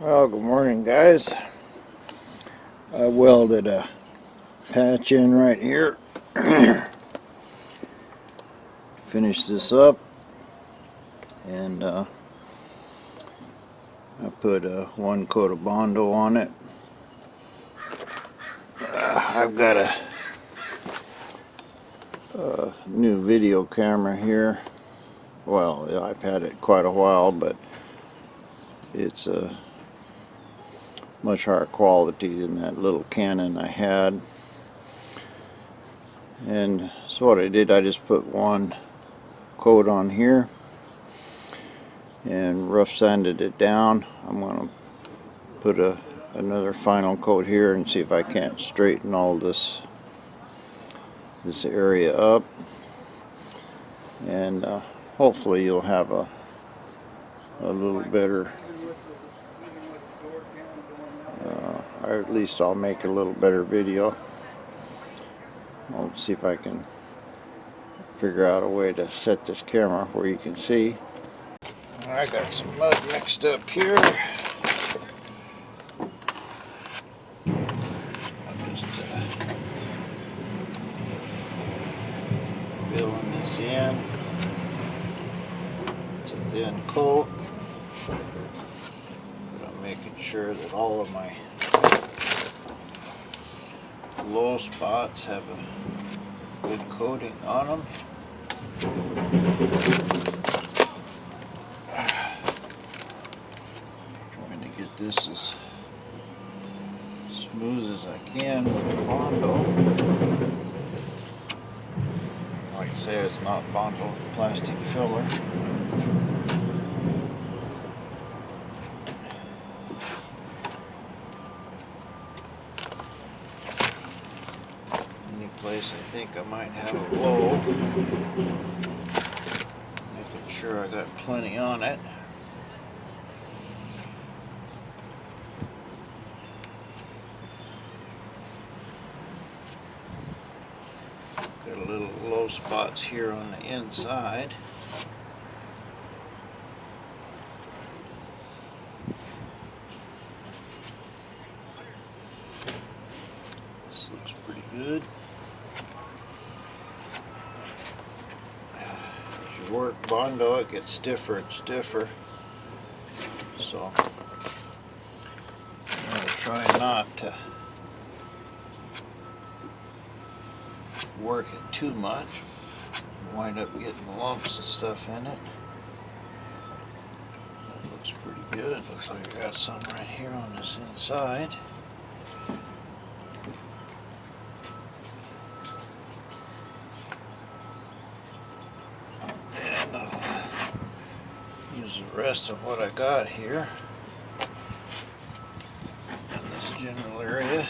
Well, good morning, guys. I welded a patch in right here. Finish this up, and I put one coat of Bondo on it. I've got a new video camera here. Well, I've had it quite a while, but it's a much higher quality than that little Canon I had. And so what I did, I just put one coat on here and rough sanded it down. I'm going to put another final coat here and see if I can't straighten all this area up, and hopefully you'll have a little better, or at least I'll make a little better video. I'll see if I can figure out a way to set this camera where you can see. I got some mud mixed up here. I'm just filling this in. It's a thin coat, but I'm making sure that all of my low spots have a good coating on them. Trying to get this as smooth as I can with the Bondo. Like I say, it's not Bondo plastic filler. Any place I think I might have a low, making sure I got plenty on it. Got a little low spots here on the inside. This looks pretty good. As you work Bondo, it gets stiffer and stiffer. So I'm going to try not to work it too much, wind up getting lumps and stuff in it. That looks pretty good. Looks like I got some right here on this inside. And I'll use the rest of what I got here in this general area.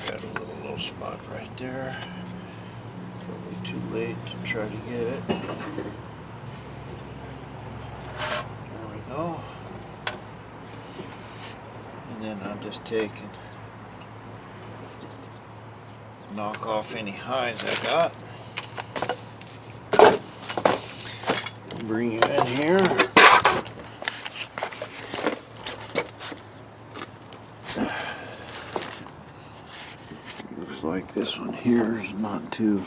Got a little low spot right there. Probably too late to try to get it. There we go. And then I'll just take and knock off any highs I got. Bring it in here. Looks like this one here is not too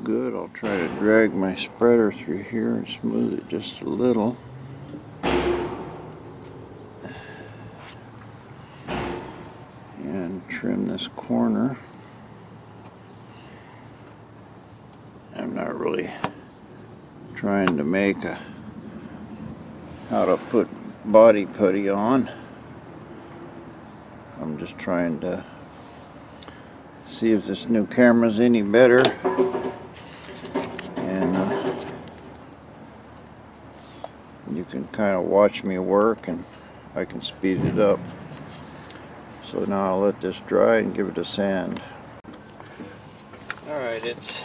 good. I'll try to drag my spreader through here and smooth it just a little. And trim this corner. I'm not really trying to make how to put body putty on. I'm just trying to see if this new camera's any better, and you can kind of watch me work and I can speed it up. So now I'll let this dry and give it a sand. Alright, it's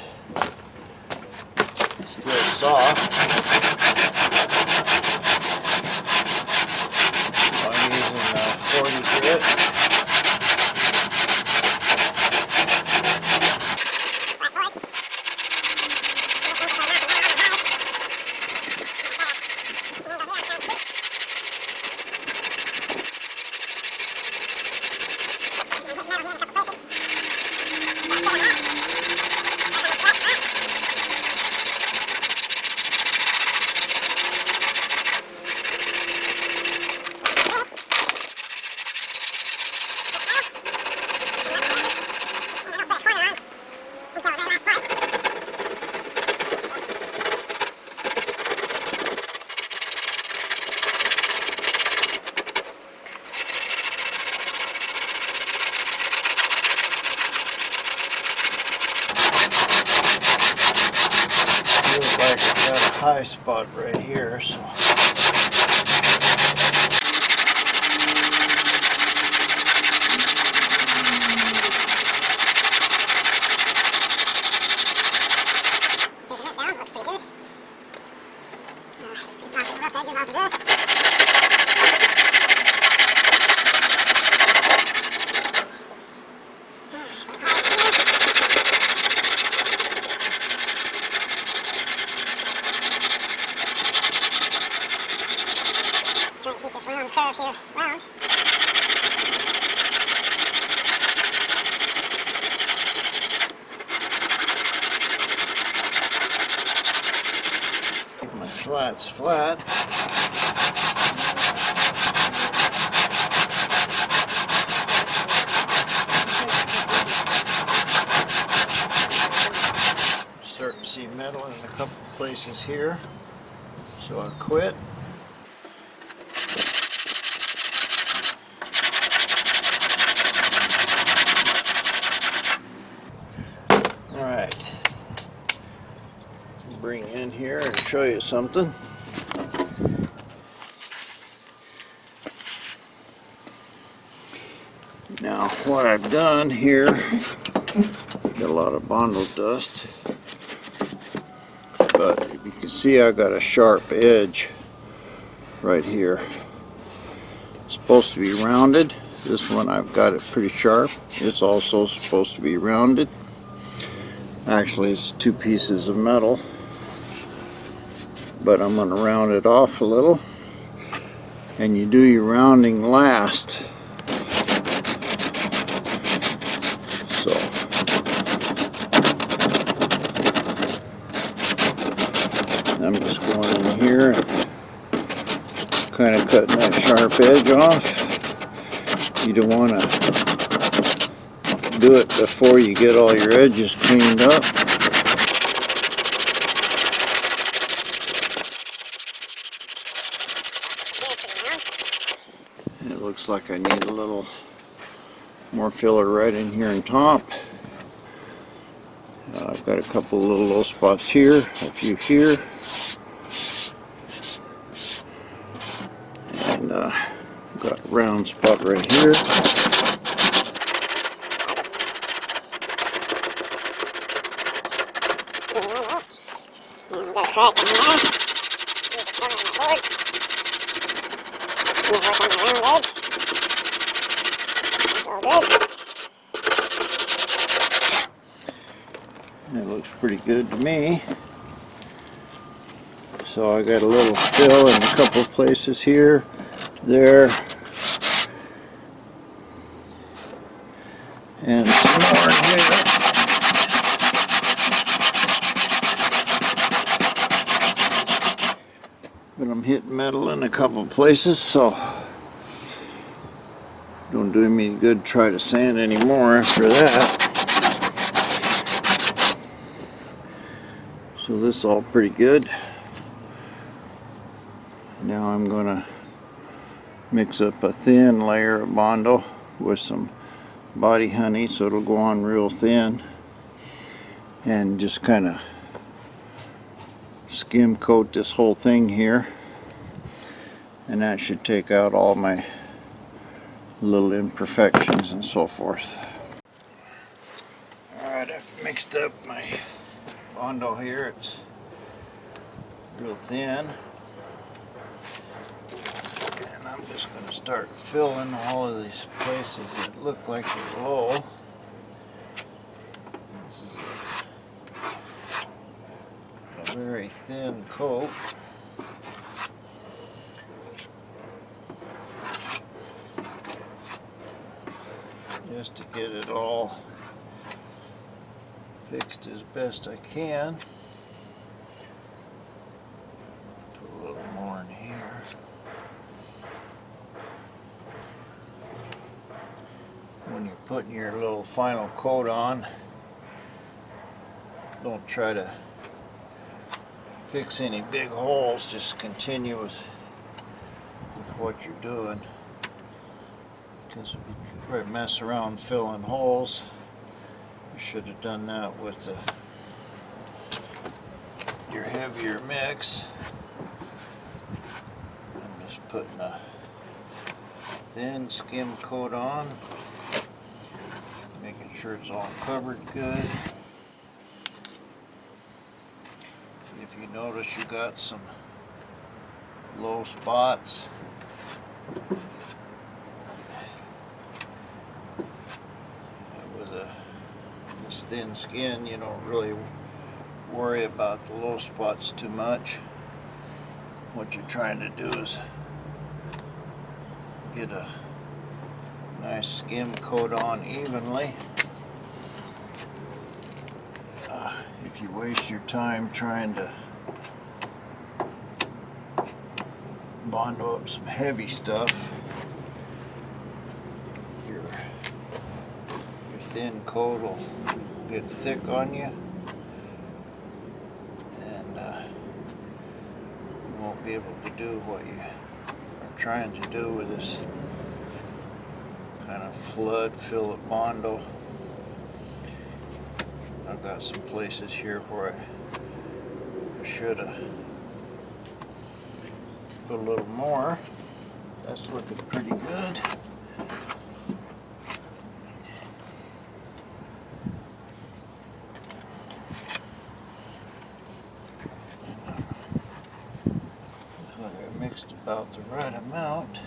still soft. I'm using a 40 grit. high spot right here, so curve here round. keep my flats flat. Starting to see metal in a couple places here, so I quit. Bring in here and show you something. Now what I've done here, got a lot of Bondo dust, but you can see I got a sharp edge right here. It's supposed to be rounded. This one I've got it pretty sharp. It's also supposed to be rounded. Actually, it's two pieces of metal, but I'm going to round it off a little, and you do your rounding last. So I'm just going in here and kind of cutting that sharp edge off. You don't want to do it before you get all your edges cleaned up. It looks like I need a little more filler right in here on top. I've got a couple of little low spots here, a few here, and got a round spot right here. Got a crack in there. Use the corner of my board. I'm going to work on the round edge. It's all good. It looks pretty good to me. So I got a little fill in a couple of places here, there, and some more in here. But I'm hitting metal in a couple of places, so don't do me any good to try to sand anymore after that. So this is all pretty good. Now I'm going to mix up a thin layer of Bondo with some body honey so it'll go on real thin, and just kind of skim coat this whole thing here, and that should take out all my little imperfections and so forth. Alright, I've mixed up my Bondo here. It's real thin, and I'm just going to start filling all of these places that look like they're low. This is a very thin coat. Just to get it all fixed as best I can. Put a little more in here. When you're putting your little final coat on, don't try to fix any big holes, just continue with what you're doing. Because if you try to mess around filling holes, you should have done that with your head heavier mix. I'm just putting a thin skim coat on, making sure it's all covered good. If you notice you got some low spots, with this thin skin you don't really worry about the low spots too much. What you're trying to do is get a nice skim coat on evenly. If you waste your time trying to bondo up some heavy stuff, your thin coat will get thick on you, and you won't be able to do what you are trying to do with this kind of flood fillet bondo. I've got some places here where I should have put a little more. That's looking pretty good. Looks like I mixed about the right amount.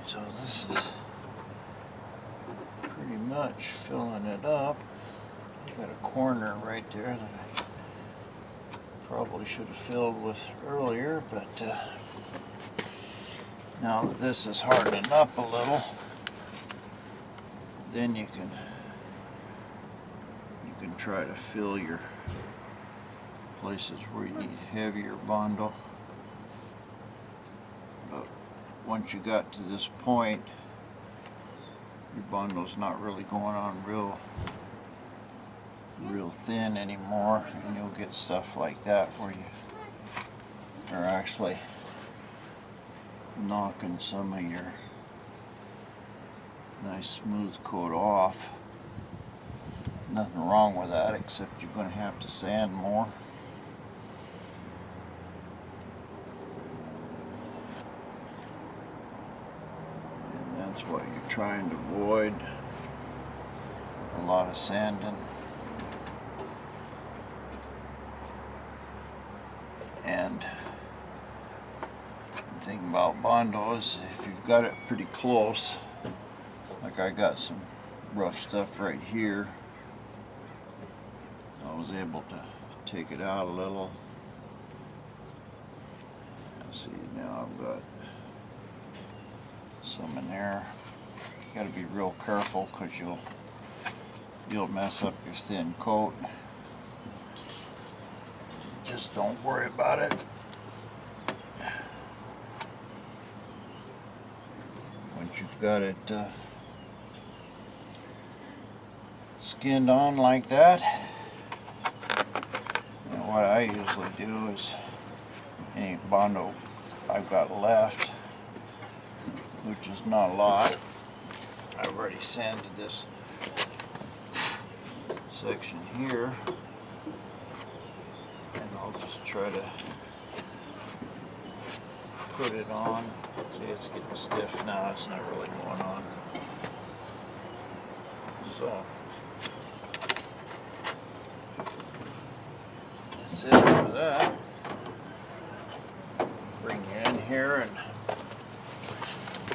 So this is pretty much filling it up. I've got a corner right there that I probably should have filled with earlier, but now that this is hardening up a little, then you can try to fill your places where you need heavier bondo. Once you got to this point, your bondo's not really going on real thin anymore, and you'll get stuff like that where you are actually knocking some of your nice smooth coat off. Nothing wrong with that, except you're going to have to sand more. That's what you're trying to avoid, a lot of sanding. And the thing about bondo is if you've got it pretty close, like I got some rough stuff right here, I was able to take it out a little. Let's see, now I've got some in there. You got to be real careful because you'll mess up your thin coat. Just don't worry about it. Once you've got it skinned on like that, and what I usually do is any bondo I've got left, which is not a lot. I've already sanded this section here, and I'll just try to put it on. See, it's getting stiff now, it's not really going on. So that's it for that. Bring you in here and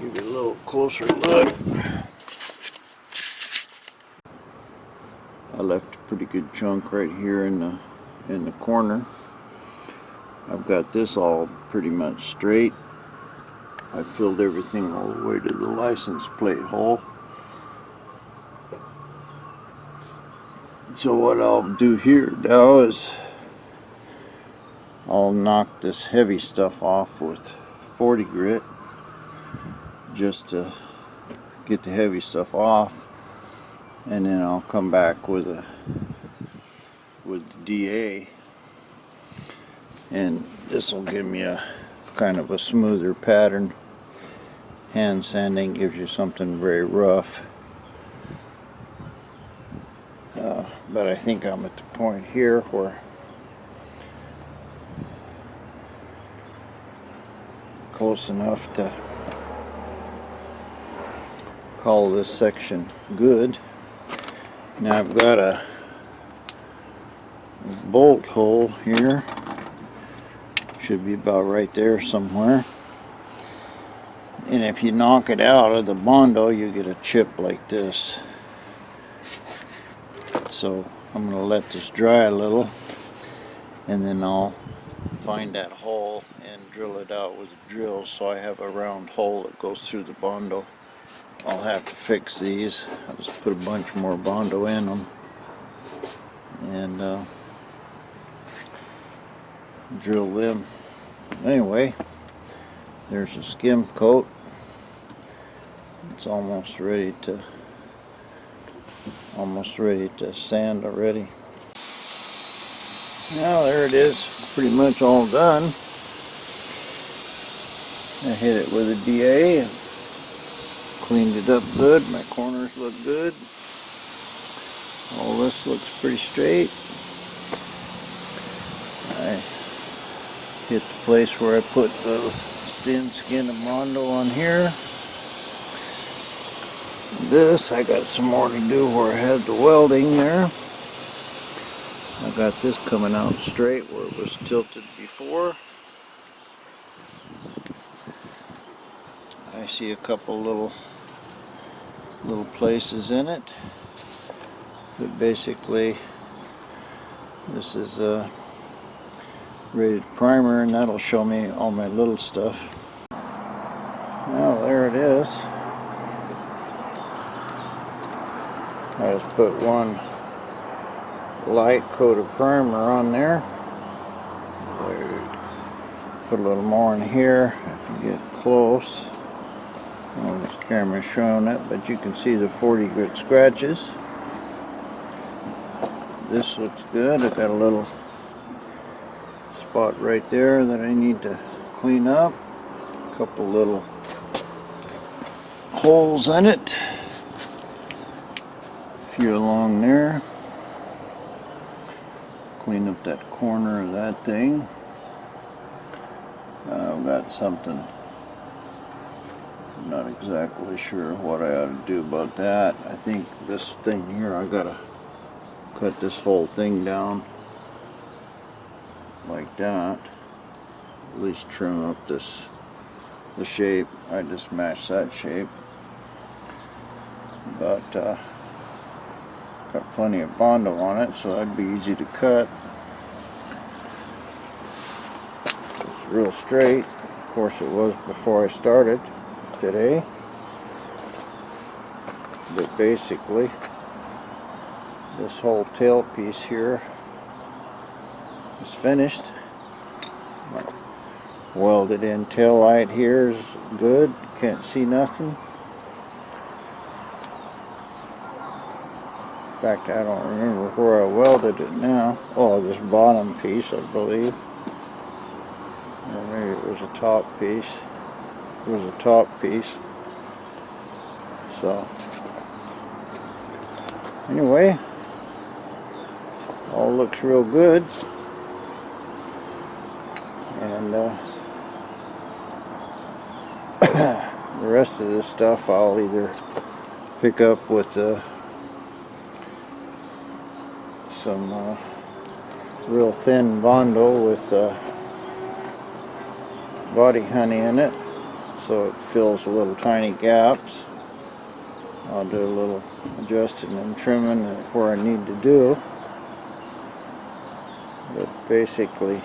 give you a little closer look. I left a pretty good chunk right here in the corner. I've got this all pretty much straight. I filled everything all the way to the license plate hole. So what I'll do here now is I'll knock this heavy stuff off with 40 grit just to get the heavy stuff off, and then I'll come back with DA and this will give me a kind of a smoother pattern. Hand sanding gives you something very rough. But I think I'm at the point here where close enough to call this section good. Now I've got a bolt hole here, should be about right there somewhere, and if you knock it out of the Bondo you get a chip like this. So I'm going to let this dry a little, and then I'll find that hole and drill it out with a drill so I have a round hole that goes through the Bondo. I'll have to fix these. I'll just put a bunch more Bondo in them and drill them. Anyway, there's a skim coat. It's almost ready to sand already. Now there it is, pretty much all done. I hit it with a DA and cleaned it up good. My corners look good. All this looks pretty straight. I hit the place where I put the thin skin of Mondo on here. This, I got some more to do where I had the welding there. I got this coming out straight where it was tilted before. I see a couple little places in it, but basically this is a rated primer, and that'll show me all my little stuff. Well, there it is. I just put one light coat of primer on there. Put a little more in here if you get close. Well, this camera's showing it, but you can see the 40 grit scratches. This looks good. I've got a little spot right there that I need to clean up. A couple little holes in it. A few along there. Clean up that corner of that thing. I've got something. I'm not exactly sure what I ought to do about that. I think this thing here, I gotta cut this whole thing down like that. At least trim up the shape. I just match that shape. But got plenty of Bondo on it, so that'd be easy to cut. It's real straight. Of course it was before I started today. But basically, this whole tail piece here is finished. My welded in tail light here is good. Can't see nothing. In fact, I don't remember where I welded it now. Oh, this bottom piece, I believe. Or maybe it was a top piece. It was a top piece. So, anyway, all looks real good. And the rest of this stuff I'll either pick up with some real thin Bondo with body honey in it, so it fills little tiny gaps. I'll do a little adjusting and trimming where I need to do, but basically,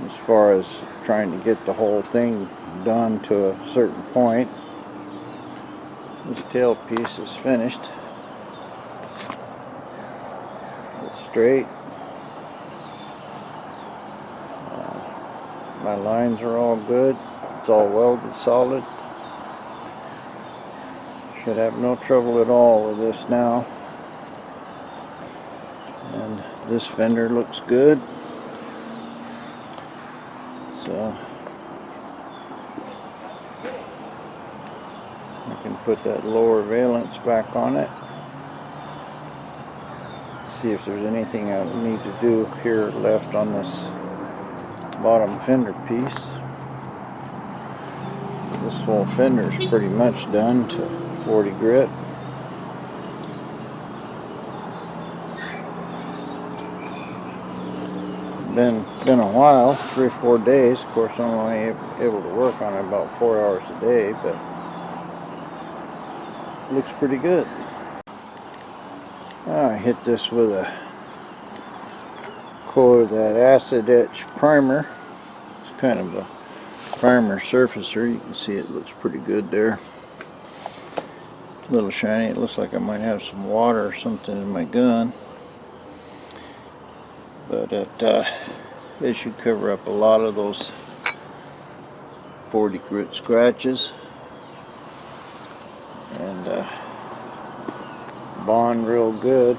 as far as trying to get the whole thing done to a certain point, this tail piece is finished. It's straight. My lines are all good. It's all welded solid. Should have no trouble at all with this now. And this fender looks good. So I can put that lower valence back on it. See if there's anything I need to do here left on this bottom fender piece. This whole fender is pretty much done to 40 grit. Been a while, 3 or 4 days. Of course, I'm only able to work on it about 4 hours a day, but it looks pretty good. I hit this with a coat of that acid etch primer. It's kind of a primer surfacer. You can see it looks pretty good there. A little shiny. It looks like I might have some water or something in my gun, but it should cover up a lot of those 40 grit scratches and bond real good.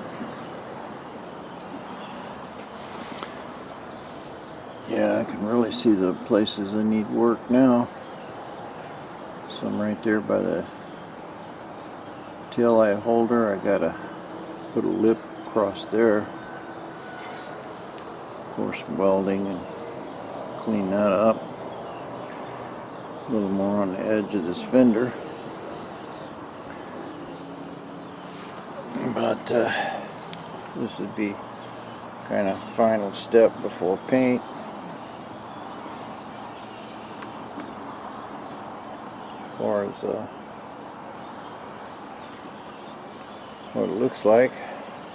Yeah, I can really see the places that need work now. Some right there by the tail light holder. I gotta put a lip across there. Of course, welding and clean that up. A little more on the edge of this fender. But this would be kind of final step before paint. As far as what it looks like,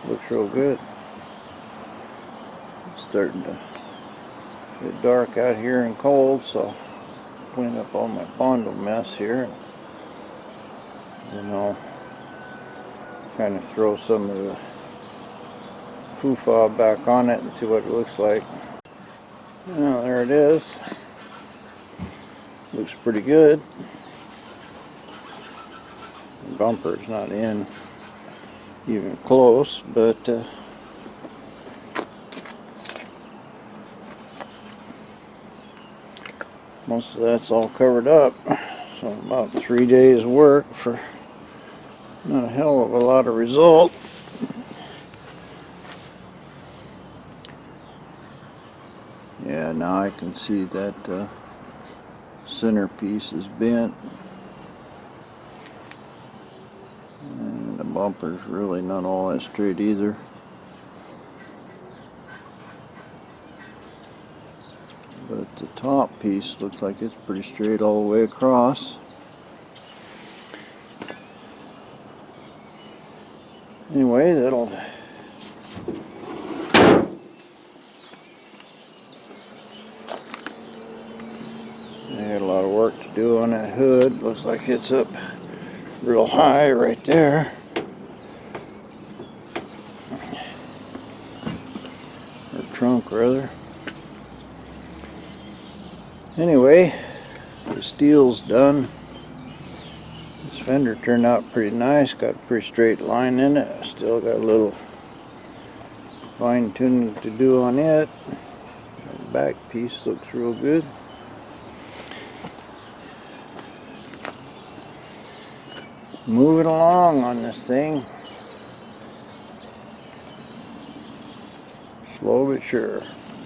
looks real good. It's starting to get dark out here and cold, so clean up all my Bondo mess here. And I'll kind of throw some of the foo-fa back on it and see what it looks like. Well, there it is. Looks pretty good. The bumper's not in even close, but most of that's all covered up. So about 3 days work for not a hell of a lot of result. Yeah, now I can see that centerpiece is bent. And the bumper's really not all that straight either. But the top piece looks like it's pretty straight all the way across. Anyway, that'll I had a lot of work to do on that hood. Looks like it's up real high right there. Or trunk rather. Anyway, the steel's done. This fender turned out pretty nice. Got a pretty straight line in it. Still got a little fine tuning to do on it. The back piece looks real good. Moving along on this thing. Slow but sure.